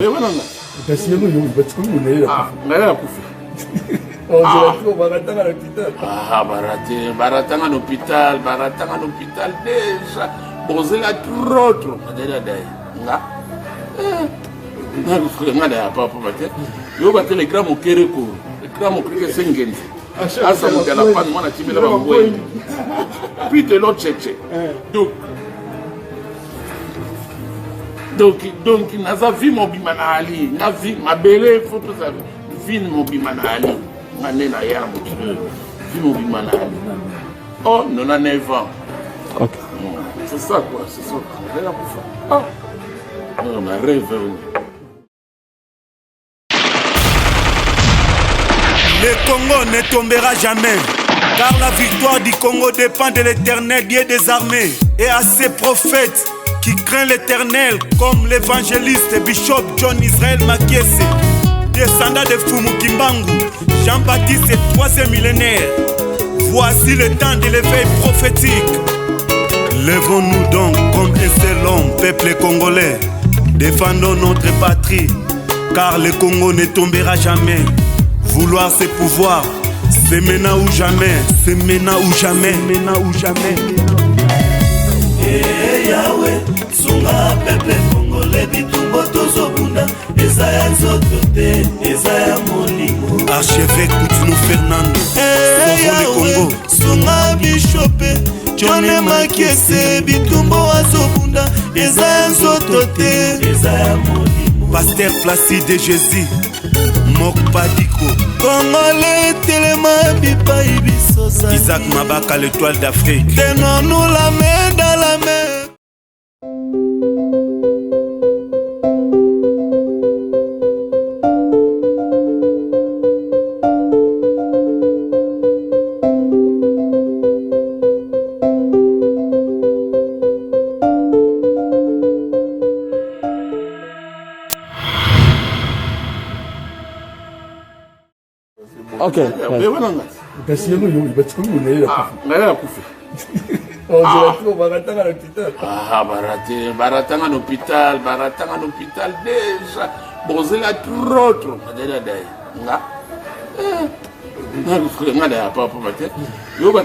Baratanga à l'hôpital déjà. Posez la trop. Les grammes au Kéréko, les grammes au Kéréko, c'est une puis de l'autre tchétché. Donc, naza vie mon bimanali, na vie ma belle photo ça vie mon bimanali, mané na ya vie mon bimanali. Oh, 99 ans. Ok. C'est ça quoi, c'est ça. Oh, on a rêvé. Le Congo ne tombera jamais, car la victoire du Congo dépend de l'Éternel, Dieu des armées, et à ses prophètes qui craignent l'Éternel, comme l'évangéliste Bishop John Israel Makiese, descendant de Fumu Kimbangu, Jean-Baptiste et 3e millénaire. Voici le temps de l'éveil prophétique. Lèvons-nous donc comme un seul homme, peuple congolais. Défendons notre patrie, car le Congo ne tombera jamais. Vouloir c'est pouvoir, c'est maintenant ou jamais, c'est maintenant ou jamais, maintenant ou jamais. Yahweh, sunga peuple congolais bitumbo tozobunda, ezaya nzotote, ezaya molimo. Archevêque Koutounou Fernando, Yahweh, sunga bishope, John Makiese bitumbo azobunda, ezaya nzotote, ezaya molimo. Pasteur Placide Jésus, Mokpadiko Congolais Téléma Bipaï Bissosa Isaac Mabaka l'étoile d'Afrique. Tenons-nous la main dans la main. Ok. Baratanga à l'hôpital déjà. Posez la trop.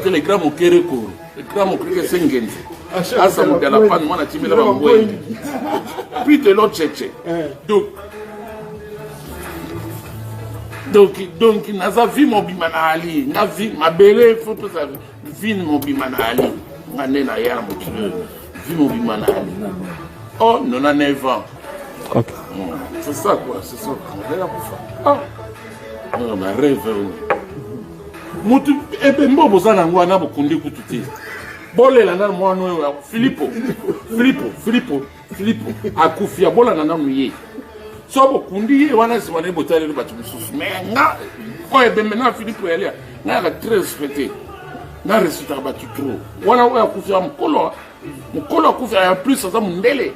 Les grammes au Kéréko, les grammes au Kéréko, c'est une puis de l'autre tchétché. Donc, naza vie mon bimanali, na vie ma belle photo ça vie mon bimanali, mané na ya vie mon bimanali. Oh, 99 ans. Ok. C'est ça quoi, c'est ça. Oh, on a rêvé. Mutu ebe mbobo zana ngwana bokundi kututi. Bolela na mwana no Filippo akufia bola na nuye. Sobo kundi wana simane botale le batu mususu menga oye bemena Philippe elia na très respecté na respecter batu trop wana oya kufia mkolo akufi ya plus ça mundele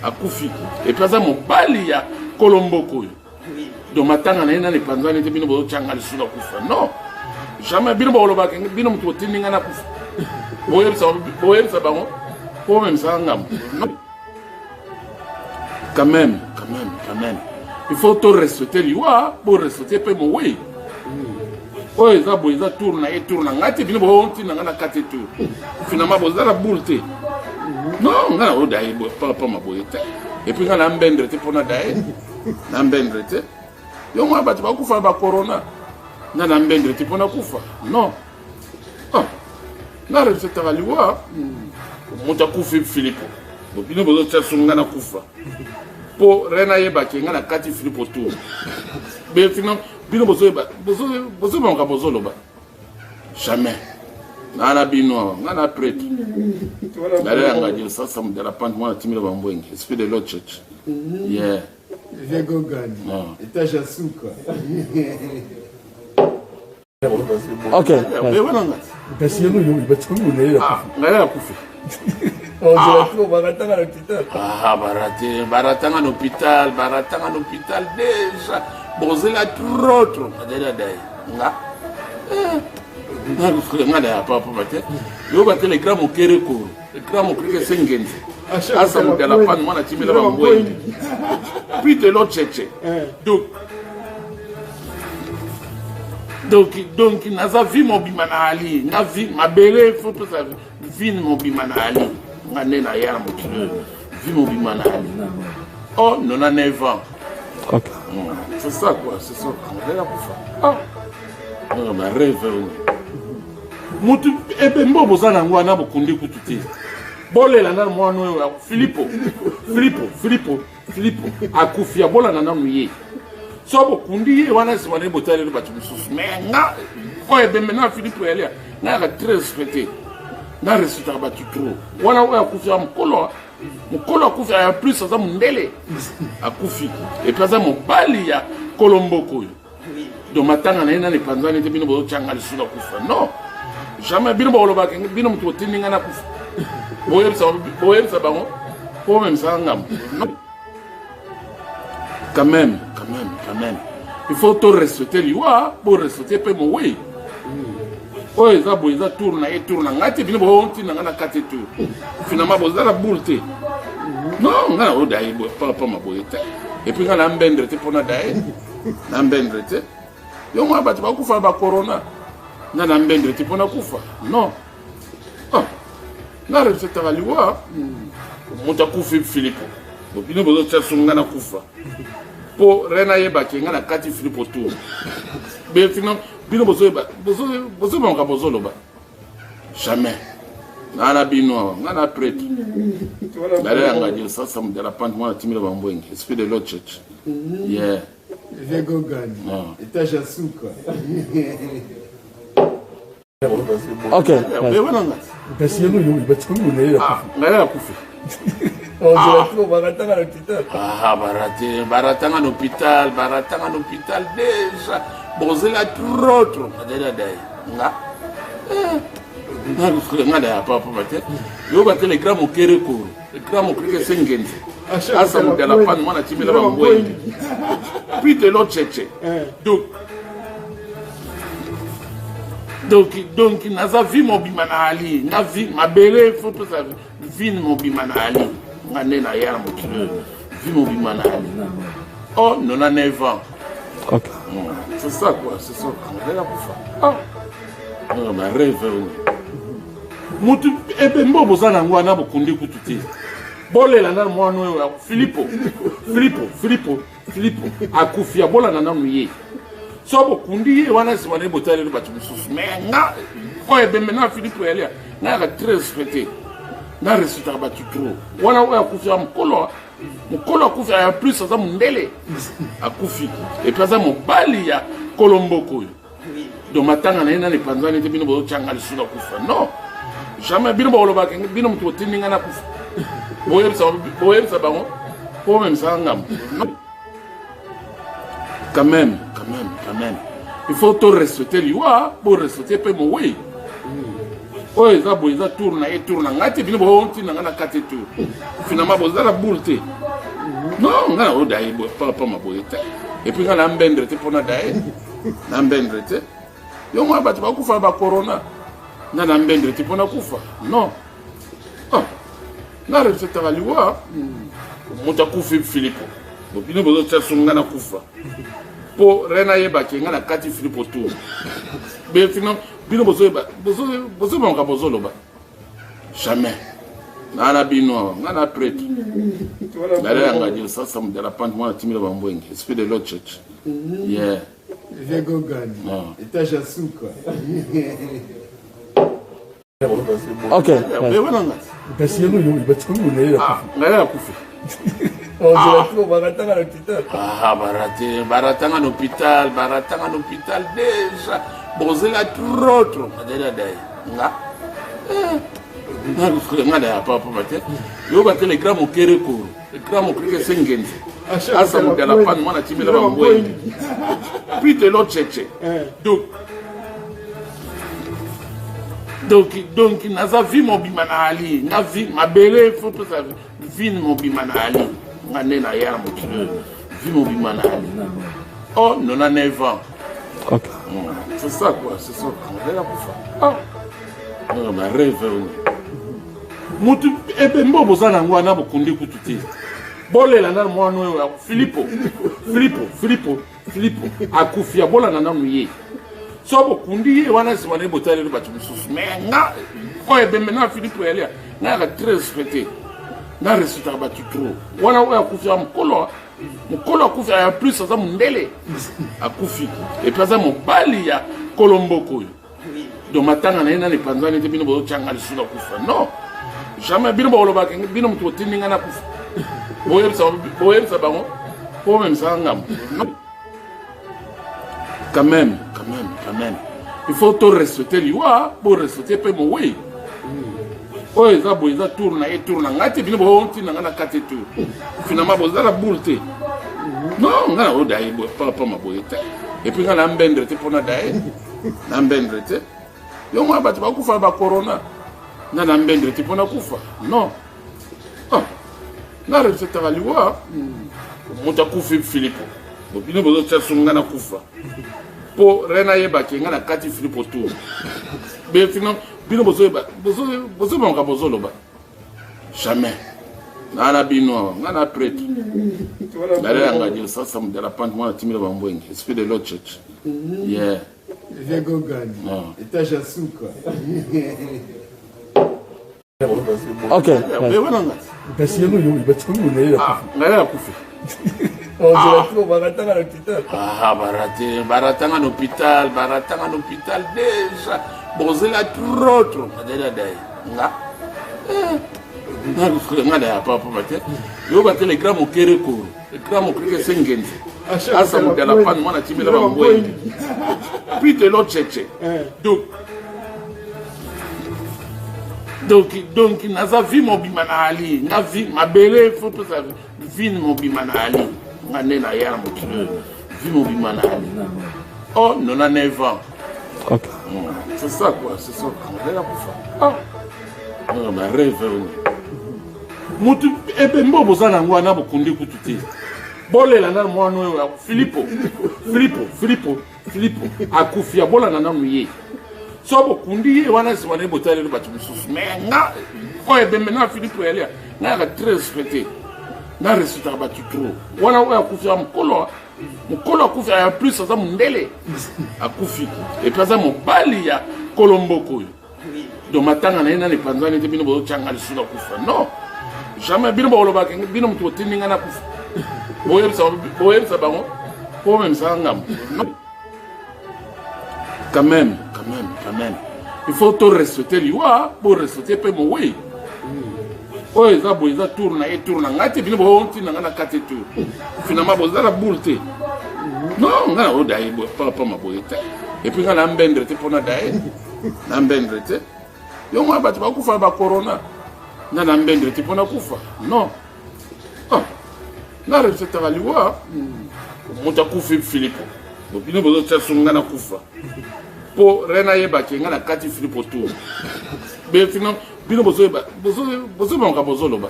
akufi et puis ça mobali ya Kolomboko do matanga na ina ne panzani te bino bo changa le sula kufa non jamais bino bo loba bino mtu tininga na kufa boye ça bango pour même ça ngam quand même. Il faut tout respecter l'IWA pour respecter peu mon oui. Oh, ils ont tourné et tourné. Ngati bino bo onti na ngana kate tour. Finalement boza la boule. Non, ngana o dai pas ma boyete. Et puis ngana mbendre te pona dai. Na mbendre te. Yo mwa bati ba kufa ba corona. Ngana mbendre te pona kufa. Non. Ah. Na respecter l'IWA. Monta kufi Philippe. Bo bino bozo tsa ngana kufa. Po rena yeba kenga na kati Philippe tour. Mais finalement bino bozo banka bozo loba. Jamais. Nana bino, nana prêtre. Nare anga dio sasa mdala pante mwana timile bambwengi. Esprit de l'autre church. Yeah. Viego gani. Etage asuka. Ok. Ngaya kufi. Baratanga à l'hôpital déjà. Posez la trop. Les grammes au Kéréko, les grammes au Kéréko, c'est une asa moto ya lapane mwana timela bambwengi puis de l'autre tchétché donc naza vi mobima na ali nga vi mabele faut tout ça vi mobima na ali nga ne na ya mokilo vi mobima na ali oh 99 ans. Ok. C'est ça quoi, c'est ça. Ah, ma rêve. Mutu ebe mbobo zana ngwana bokundi kututi. Bolela na mwana oyo Filippo akufia bola na nanu ye. So bokundi ye wana simane botale le batu mususu. Mais nga ko ebe mena Filippo elia. Na ka très respecté. Na respecter batu trop. Wana oyo akufia mkolo. Mukolo akufi ya plus aza mundele akufi et puis aza mobali ya kolomboko do matanga na ina ne panzani te bino bo changa lisula kufa non jamais bino bo loba bino mutu tininga na kufa boyebsa bango po même ça ngam quand même il faut tout respecter liwa pour respecter pe mo oui oyo eza boye eza tour na ye tour na ngai te bino boontina ngai na kati tour finalement bozala boule te non ngai na odaye papa maboye te epuis ngai na mbendre te mpona daye na mbendre te yo mwa bato bakufa ba corona ngai na mbendre te mpona kufa non na respectaka liwa moto akufi Filippo bino bozotia sungu ngai na kufa mpo re nayebaki ngai na kati Filippo tour mais finalement bino bozobanga bozoloba jamais nana bino ngana prêtre naleyanga dio sasa mudala pante mwana timila bambwengi esprit de l'autre church yeah Vegogani etage ya suka Ok. kasi yelo yo batikomi unaela ngala kufi baratanga na hôpital déjà bozela trop adela dai nga nga da papa bate yo bate le grand mokere ko le grand mokere sengenzi asa mudala pan mwana timela bambwengi puis de l'autre tchétché donc naza vi mobima na ali nga vi mabele faut tout ça vi mobima na ali nga ne na ya mokilo vi mobima na ali oh 99 ans. Ok. C'est ça quoi, c'est ça. Ah, ma rêve. Mutu ebe mbobo zana ngwana bokundi kututi. Bolela na mwana oyo Filippo akufia bola na nanu ye. So bokundi ye wana simane botale le batu mususu. Mais nga ko ebe mena Filippo elia. Na ka très respecté. Na respecter batu trop. Wana oyo akufia mkolo akufi ya plus aza mundele akufi et puis aza mobali ya kolomboko do matanga na ina ne panzani te bino bo changa lisula kufa non jamais bino bo loba bino mutu tininga na kufa boyebsa bango po même ça ngam quand même il faut tout respecter liwa pour respecter pe mo oui oyo eza boye eza tour na ye tour na ngai te bino boontina ngai na kati tour finalement bozala boule te non ngai na odaye papa maboye te epuis ngai na mbendre te mpona daye na mbendre te yo mwa bato bakufa ba corona ngai na mbendre te mpona kufa non na respectaka liwa moto akufi Filippo bino bozotia sungu ngai na kufa mpo re nayebaki ngai na kati Filippo tour mais finalement bino bozobanga bozoloba jamais nana bino ngana prêtre naleyanga dio sasa mudala pante mwana timila bambwengi esprit de l'autre church yeah Vegogani etage ya suka Ok. kasi yelo yo batikomi unaela ngala kufi baratanga na hôpital déjà bozela trop adela dai nga nga da papa bate yo bate le grand mokere ko le grand mokere sengenzi asa mudala pan mwana timela bambwengi puis de l'autre tchétché donc naza vi mobima na ali nga vi mabele faut tout ça vi mobima na ali nga ne na ya mokilo vi mobima na ali oh 99 ans. Ok. C'est ça quoi, c'est ça. Ah, ma rêve. mutu ebembo bozana ngwana bokundi kututi bolela na mwana oyo Filipo akufia bola na nanu ye so bokundi ye wana simane botale batu mususu menga oyo ebembe na Filipo yalia na la très respecté na resultat batu trop wana oyo akufia mukolo akufia ya plus aza mundele akufi et puis aza mobali ya Kolomboko do matanga na yena ne panzani te bino bo changa lisula kufa non jamais bino bo loba bino mutu tininga na kufa boyebisa bango po même ça ngam quand même il faut tout respecter liwa pour respecter pe mo oui oyo eza boye eza tour na ngati bino bo ntinanga na kate tour finalement bozala bulte non ngana o dai bo papa maboye te et puis ngana mbendre te pona dai na mbendre te yo mwa batu bakufa ba corona ngana mbendre te pona kufa non na respecter liwa muta kufi Filipo bino bozo tsasunga na kufa po rena yeba ke ngana kati Filipo tour be finalement bino bozo banka bozo loba jamais nana bino ngana prêtre dale anga dio sasa mdala pante mwana timile bambwenge esprit de l'autre church yeah Viego Gani etage asuka Ok. kasi yango yo batikomi unalela ngala kufi baratanga en hôpital déjà bozela trop madela dai nga na papa mate yo ba telegram okere ko telegram okere sengenzi asa mudala pan mwana timela bambwe puis de l'autre cheche donc naza vi mobima na ali na vi mabele faut tout ça vi mobima na ali ngane na ya mokilo vi mobima na ali oh 99 ans. Ok. C'est ça quoi, c'est ça. On est là pour ça. Ah, bah rêve. Mutu ebembo bozana ngwana bokundi kututi. Bolela na mwana oyo Filipo akufia bola na nanu ye. So bokundi ye wana simane botale batu mususu menga oyo ebembe na Filipo yalia na la très respecté. Na resultat batu trop. Wana oyo akufia mukolo akufia ya plus aza mundele akufi et puis aza mobali ya Kolomboko do matanga na yena ne panzani te bino bo changa lisula kufa non jamais bino bo loba bino mutu tininga na kufa boyebisa bango po même ça ngam quand même il faut tout respecter liwa pour respecter pe mo oui oyo eza boye eza tour na ngati bino bo ntinanga na kate tour finalement bozala bulte non ngana o dai bo papa maboye te et puis ngana mbendre te pona dai na mbendre te yo mwa batu bakufa ba corona ngana mbendre te pona kufa non na respecter liwa muta kufi Filipo bino bozo tsasunga na kufa po rena yeba ke ngana kati Filipo tour be finalement bino bozo banka bozo loba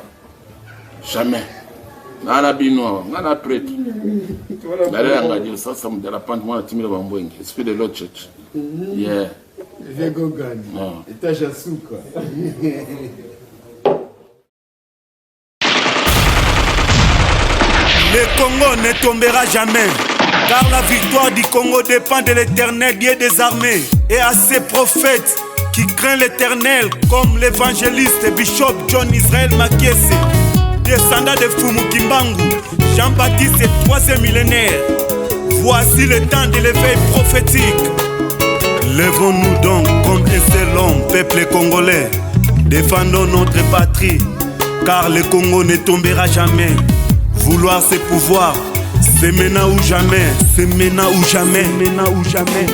jamais nana bino ngana prêtre dale anga dio sasa mdala pante mwana timile bambwenge esprit de l'autre church yeah Viego Gani etage asuka Le Congo ne tombera jamais, car la victoire du Congo dépend de l'Éternel, Dieu des armées, et à ses prophètes qui craignent l'Éternel, comme l'évangéliste et bishop John Israël Makiese, descendant de Fumu Kimbangu, Jean-Baptiste et 3e millénaire. Voici le temps de l'éveil prophétique. Lèvons-nous donc comme un seul homme, peuple congolais, défendons notre patrie, car le Congo ne tombera jamais. Vouloir ses pouvoirs, c'est maintenant ou jamais, c'est maintenant ou jamais, maintenant ou jamais.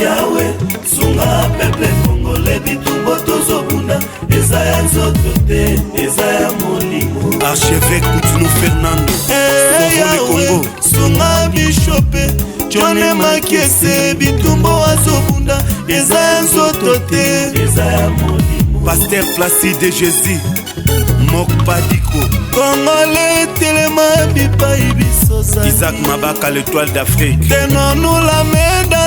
Yahweh, sunga peuple congolais bitumbo tozobunda ezaya nzoto te ezaya molimo. Archevêque Coutinho Fernando, Yahweh, sunga bishope John Makiese bitumbo azobunda ezaya nzoto te ezaya molimo. Pasteur Placide Jésus, Mokpadiko, Congolais telema bipai bisosa Isaac Mabaka l'étoile d'Afrique. Tenons-nous la main dans